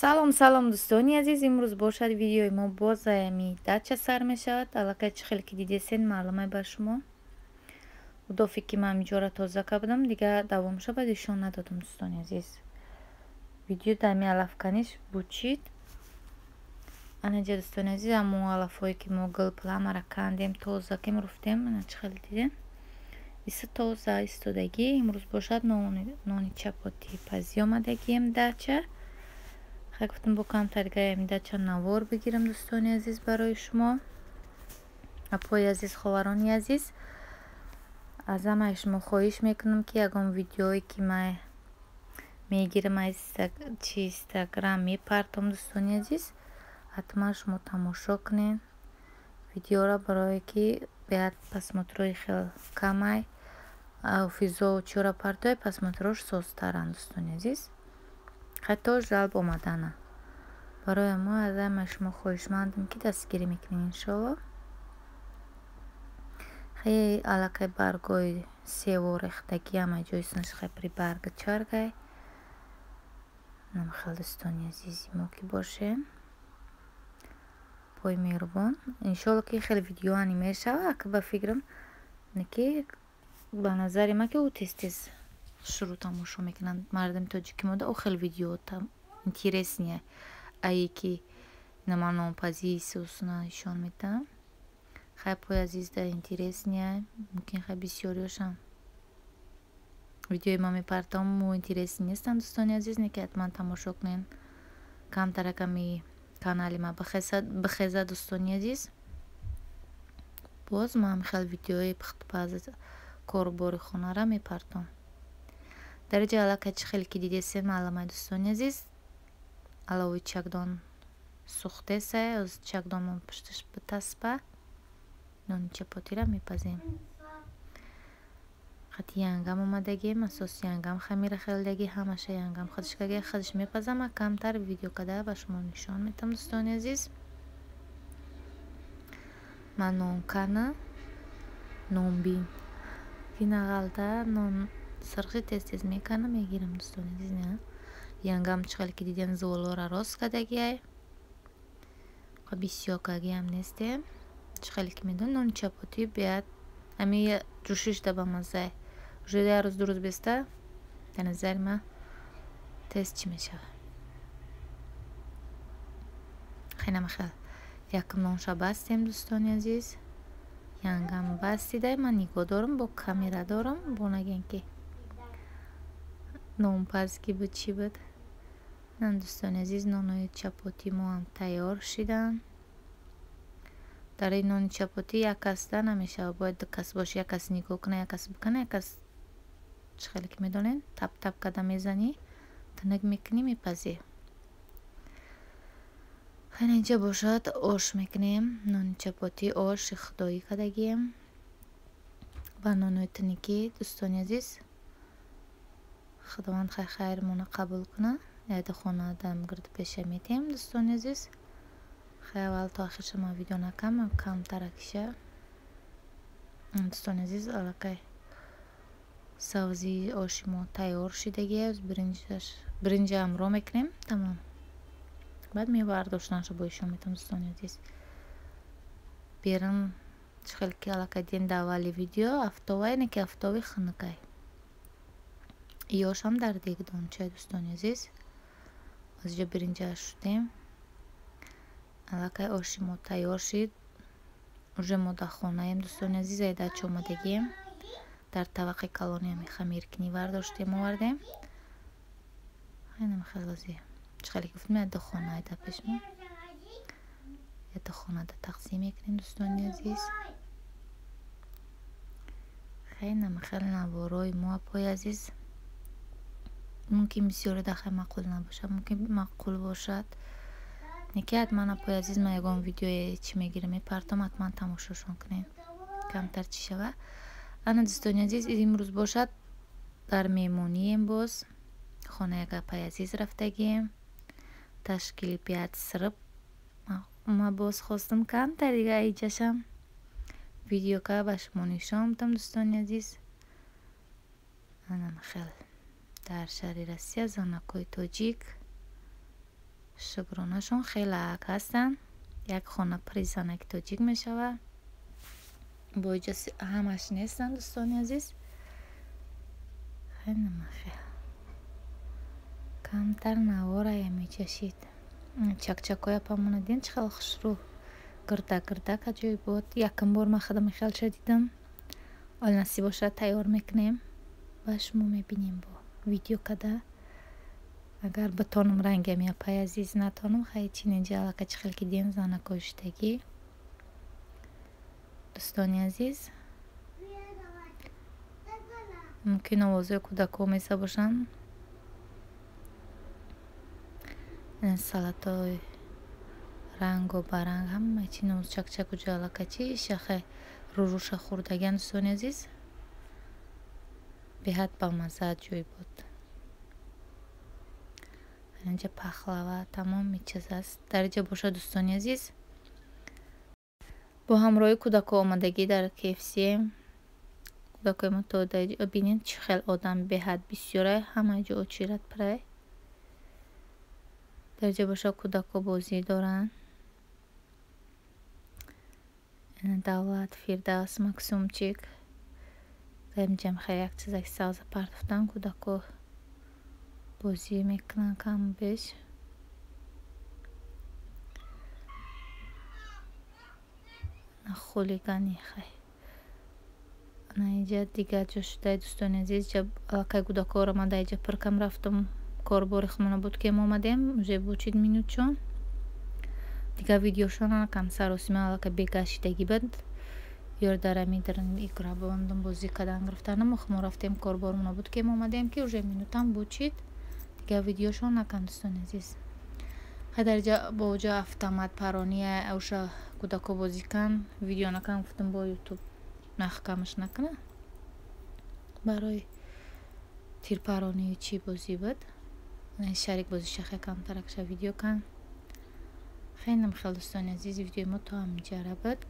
салом дӯстони азиз, имрӯз бошад видеои мо боз ами дача сар мешавад. Аллакай чӣ хеле ки дидесен маълумай ба шумо. Мудофи ки ман иҷора тоза кардам, дигар давомша ба нишон надодам. Дӯстони азиз, видео дами алафканиш бучид. Анаҷа дӯстони азиз, аммо алафҳое ки мо гилпламара кандем, тоза кем руфтем, ана чӣ хеле дидем. Иса тоза истодагӣ. Имрӯз бошад нони чапоти пази омадагием дача. гуфтам бо камтаргаи дача навор бигирам дӯстони азиз барои шумо. Апои азиз, ховарони азиз, аз ҳамаи шумо хоҳиш мекунам ки ягон видеое ки ман мегирам аз инстаграм мепартом дӯстони азиз, ҳатман шумо тамошо кунед видеоро, барое ки биад просмотрои хел камай ҳофизо чора партои просмотрош созтаранд. Дӯстони азиз, ҳатто жалб омадана. Барои мо аз ҳамаи шумо хоҳишмандам ки дастгирӣ мекунем иншоалло. хеле аллакай баргои сево рехтагӣ ҳамаи ҷойсонаш хепри барга чаргай. намхел дӯстони азизи мо ки бошем пой меҳрубон. иншоалло ки хеле видеоани мешава. ака ба фикрам ки ба назари ман ки ӯ тез шурӯъ тамошо мекунанд. мардами тоҷики мода ӯ хеле видео интересния ае ки нама номпазии сусуна нишон медам. хай пой азиз да интересния мумкин хай бисёриёшам видеои ма мепартам мо интересни нестанд. дӯстони азиз, неки ҳатман тамошо кунен. камтараками канали ма бихеза дӯстони азиз. боз ман хел видеои пухтупаз корубори хонара мепартам. дараҷа аллакай чӣ хеле ки дидесен маълумай дӯстони азиз. алови чакдон сухтесай оз чакдонмон пушташ битаспа нони чапотира мепазем. хати янгам омадагем, асоси янгам хамира хелдаги, ҳамаша янгам хадишкаги хадиш мепазам. а камтар видео када ба шумо нишон медам. дӯстони азиз, ман нонкана нонбин винағалда нон сирғи тез мекана мегирам. дӯстони азиз, не янгам чӣ хеле ки дидем зуволора рост кадагиай бисёр кагиам нестем. чӣ хеле ки медон нони чапоти биад ами ҷӯшишда ба маззай ужода як рӯз ду рӯз беста ба назари ман тез чӣ мешава. хел якм нонша бастем. дӯстони азиз, янгам бастида ман нигоҳ дорам, бо камера дорам, бо наген ки нонпаз ки буд чӣ буд. нан дӯстони азиз, нонои чапоти мо ҳам тайёр шиданд. дар ин нони чапоти як касда намешава, бояд ду кас боши, як кас нигоҳ куна, як кас бикана, як кас чӣ хеле ки медонед тап тап када мезанӣ, тинак мекунӣ, мепазӣ. хеле инҷа бошад ош мекунем. нони чапоти оши худоӣ кадагием ва нонои тиники. дӯстони азиз, худованд хайрмона қабул куна. яда хона дам гирди пеша метем. дӯстони азиз, хай аввал то охирша ман видео накам камтара киша. дӯстони азиз, аллакай савзи оши мо тайёр шидагиаст. бринҷа ҳамро мекунем. тамом. баъд мебардоштанашо бо ишон метам. дӯстони азиз, берам чӣ хеле ки аллакай дидем дар аввали видео афтовай неки афтови хинукай ёшам дар дегдончай. дӯстони азиз, аз ҷо бринҷа шудем. аллакай оши мо тайёр шид. уже мо дар хонаем. дӯстони азиз, айдача омадагием. дар тавақи калони ами хамиркунӣ вардоштем овардем. хайнам хелози чӣ хеле гуфтем яда хона айда пешмо яда хона да тақсим мекунем. дӯстони азиз, хайнам хел наворои мо апои азиз. мумкин бисёри дахай маъқул набошад, мумкин маъқул бошад. неки ҳатман апои азиз, ман ягон видеое чӣ мегирам мепартам, ҳатман тамошошон кунем камтар чӣ шава. ана дӯстони азиз, имрӯз бошад дар меҳмонием. боз хонаи як апаи азиз рафтагием. ташкили биад сирб ма боз хостам камтар дига иҷашам видеока ба шумо нишон медам. дӯстони азиз, анам хел дар шаҳри Россия занакои тоҷик گروناشون خیلی هستن. یک خانه پریزانک توجیک میشوه. با اجازه همش نیستن دوستان عزیز. خیلی کمتر نواره میچشید. چکچکای پامونه دین چخیل خوش رو گرده که جای بود. یکم بار من خودم خیال شدیدم. حال نصیب باشه تیار میکنیم و شما میبینیم با ویدیو کده. اگر بتونم رنگم یا پای عزیز نتونم خیلی چین اینجا علاقه چخیل که دین زانه کشتگی. دوستانی عزیز ممکن آوازه کودکو میسه باشن. این سلطای رنگ و برنگ هم چین اوز چک و جالکه چی شخه روش خوردگن. دوستانی عزیز به حد با مزه جوی بود. اینجا پخلاوه تمام میچیز است. در اینجا باشه دوستانی عزیز. با همراهی کودک آمدگی در KFC کودک ما تو در بینید چه خیلی آدم به حد بسیاره. همه جا چیرت پره. در اینجا باشه کودک بازی دارن. دولت فیردوس مکسومچیک اینجا خیلی یک چیز که ساز پرتفتن کودک بازی میکنن کم بیش. خولیگانی خیلی اینجا دیگه جا شده دوستان عزیز. جب که کودک ها رو من در اینجا پرکم رفتم کار باری خمونه بود که ما آمدیم اونجا بوچید مینوت چون دیگه ویدیوشون کم سراسیمه که بگشتگی بود یار درمی درن ایکرا باندم بازی کدن گرفتن ما رفتیم کار بارمون بود که ما آمدیم که اونجا مینوتم بوچید دیگه ویدیوشون نکن دوستان عزیز. خیلی در با اوجا افتامد پرانیه اوشا کودکو بازی کن ویدیو نکن گفتم با یوتیوب نخ کمش نکنه برای تیر پرانی چی بازی بود. شریک بازی شخه کم ترکش ویدیو کن. خیلی خیلی دوستان عزیز ویدیو ما تو هم میجاره بود.